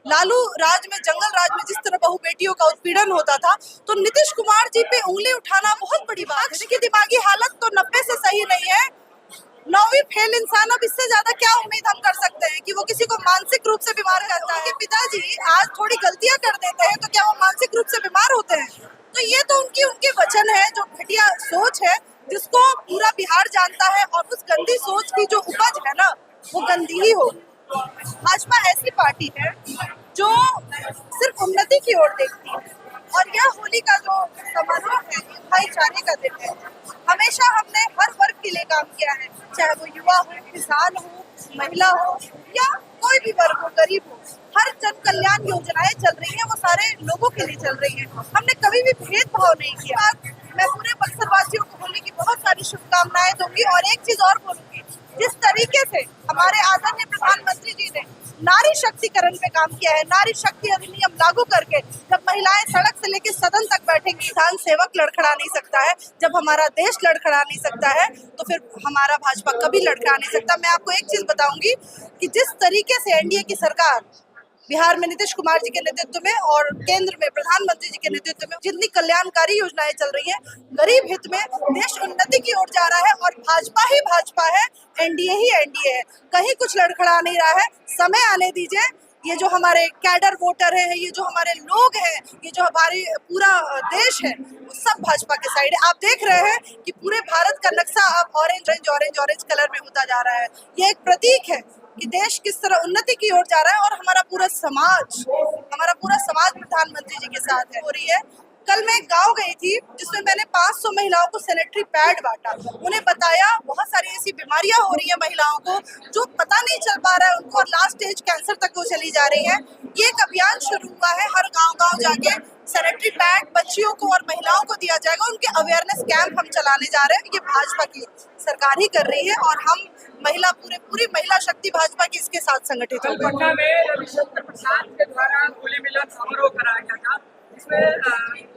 लालू राज में, जंगल राज में जिस तरह बहू बेटियों का उत्पीड़न होता था, तो नीतीश कुमार जी पे उंगली उठाना बहुत बड़ी बात है। देखिए, दिमागी हालत तो 90 से सही नहीं है। 9वीं फेल इंसान, अब इससे ज्यादा क्या उम्मीद हम कर सकते हैं कि वो किसी को मानसिक रूप से बीमार करता है। उनके पिताजी आज थोड़ी गलतियां कर देते हैं तो क्या वो मानसिक रूप से बीमार होते हैं? तो ये तो उनके वचन है, जो घटिया सोच है जिसको पूरा बिहार जानता है, और उस गंदी सोच की जो उपज है ना, वो गंदी ही होगी। भाजपा ऐसी पार्टी है जो सिर्फ उन्नति की ओर देखती है, और यह होली का जो समारोह है, ये भाईचारे का दिन है। हमेशा हमने हर वर्ग के लिए काम किया है, चाहे वो युवा हो, किसान हो, महिला हो, या कोई भी वर्ग हो, गरीब हो। हर जन कल्याण योजनाएं चल रही है, वो सारे लोगों के लिए चल रही है। हमने कभी भी भेदभाव नहीं किया। मैं पूरे बक्सर वासियों को होली की बहुत सारी शुभकामनाएं दूंगी, और एक चीज और बोलूंगी, जिस तरीके से हमारे आदरणीय प्रधानमंत्री जी ने नारी शक्तिकरण पे काम किया है, नारी शक्ति अधिनियम लागू करके, जब महिलाएं सड़क से लेकर सदन तक बैठेंगी, विधान सेवक लड़खड़ा नहीं सकता है। जब हमारा देश लड़खड़ा नहीं सकता है, तो फिर हमारा भाजपा कभी लड़खड़ा नहीं सकता। मैं आपको एक चीज बताऊंगी कि जिस तरीके से एनडीए की सरकार बिहार में नीतीश कुमार जी के नेतृत्व में और केंद्र में प्रधानमंत्री जी के नेतृत्व में जितनी कल्याणकारी योजनाएं चल रही हैं, गरीब हित में, देश उन्नति की ओर जा रहा है, और भाजपा ही भाजपा है, एनडीए ही एनडीए है। कहीं कुछ लड़खड़ा नहीं रहा है। समय आने दीजिए। ये जो हमारे कैडर वोटर है, ये जो हमारे लोग हैं, ये जो हमारे पूरा देश है, वो सब भाजपा के साइड है। आप देख रहे हैं कि पूरे भारत का नक्शा अब orange orange orange orange colour में होता जा रहा है। ये एक प्रतीक है कि देश किस तरह उन्नति की ओर जा रहा है, और हमारा पूरा समाज प्रधानमंत्री जी के साथ है, हो रही है। कल मैं एक गांव गई थी जिसमें मैंने 500 महिलाओं को सैनिटरी पैड बांटा। उन्हें बताया बहुत सारी ऐसी बीमारियां हो रही है महिलाओं को जो पता नहीं चल पा रहा है उनको, और लास्ट स्टेज कैंसर तक वो चली जा रही है। ये एक अभियान शुरू हुआ है, हर गांव जाके सैनिटरी पैड बच्चियों को और महिलाओं को दिया जाएगा। उनके अवेयरनेस कैंप हम चलाने जा रहे हैं। ये भाजपा की सरकार ही कर रही है, और हम पूरी महिला शक्ति भाजपा की इसके साथ संगठित हो गई। पटना में रविशंकर प्रसाद के द्वारा होली मिलन समारोह कराया गया था, जिसमें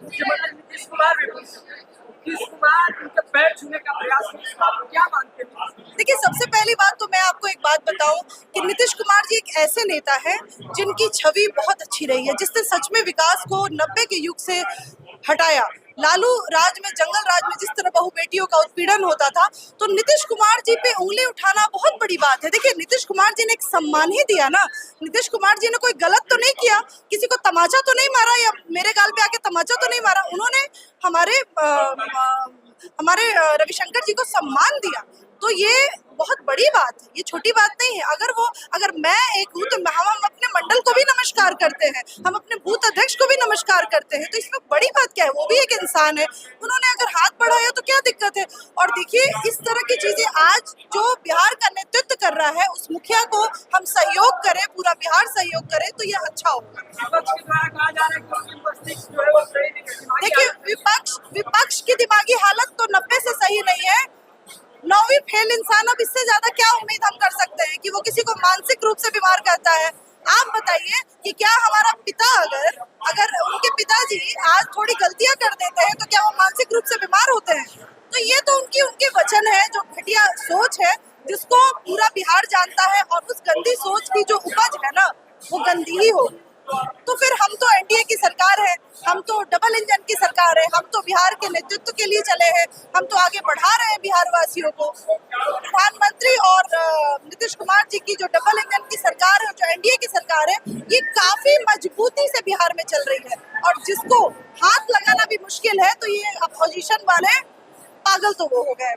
मुख्यमंत्री नीतीश कुमार भी पहुंचे। नीतीश कुमार उनके पैर छूने का प्रयास किया, आप क्या मानते हैं? देखिए, सबसे पहली बात तो मैं आपको एक बात बताऊं कि नीतीश कुमार जी एक ऐसे नेता हैं जिनकी छवि बहुत अच्छी रही है, जिसने सच में विकास को 90 के युग से हटाया। लालू राज में, जंगल राज में जिस तरह बहू बेटियों का उत्पीड़न होता था, तो नीतीश कुमार जी पे उंगली उठाना बहुत बड़ी बात है। देखिए, नीतीश कुमार जी ने एक सम्मान ही दिया ना। नीतीश कुमार जी ने कोई गलत तो नहीं किया, किसी को तमाचा तो नहीं मारा, या मेरे गाल पे आके तमाचा तो नहीं मारा। उन्होंने हमारे रविशंकर जी को सम्मान दिया, तो ये बहुत बड़ी बात है, ये छोटी बात नहीं है। अगर मैं एक हूँ तो हम अपने मंडल को भी नमस्कार करते हैं, हम अपने बूथ अध्यक्ष को भी नमस्कार करते हैं, तो इसमें बड़ी बात क्या है? वो भी एक इंसान है। उन्होंने अगर हाथ बढ़ाया तो क्या दिक्कत है? और देखिए, इस तरह की चीजें आज जो बिहार का नेतृत्व कर रहा है, उस मुखिया को हम सहयोग करें, पूरा बिहार सहयोग करे, तो ये अच्छा होगा। देखिए, विपक्ष की दिमागी हालत तो 90 से सही नहीं है। 9वीं फेल इंसान, अब इससे ज्यादा क्या उम्मीद हम कर सकते हैं कि वो किसी को मानसिक रूप से बीमार करता है? आप बताइए कि क्या हमारा पिता, अगर उनके पिताजी आज थोड़ी गलतियां कर देते हैं, तो क्या वो मानसिक रूप से बीमार होते हैं? तो ये तो उनके वचन है, जो घटिया सोच है जिसको पूरा बिहार जानता है, और उस गंदी सोच की जो उपज है ना, वो गंदी ही होगी। तो फिर हम तो एनडीए की सरकार है, हम तो डबल इंजन की सरकार है, हम तो बिहार के नेतृत्व के लिए चले हैं, हम तो आगे बढ़ा रहे हैं बिहार वासियों को। प्रधानमंत्री और नीतीश कुमार जी की जो डबल इंजन की सरकार है, जो एनडीए की सरकार है, ये काफी मजबूती से बिहार में चल रही है, और जिसको हाथ लगाना भी मुश्किल है, तो ये अपोजिशन वाले पागल तो वो हो गए।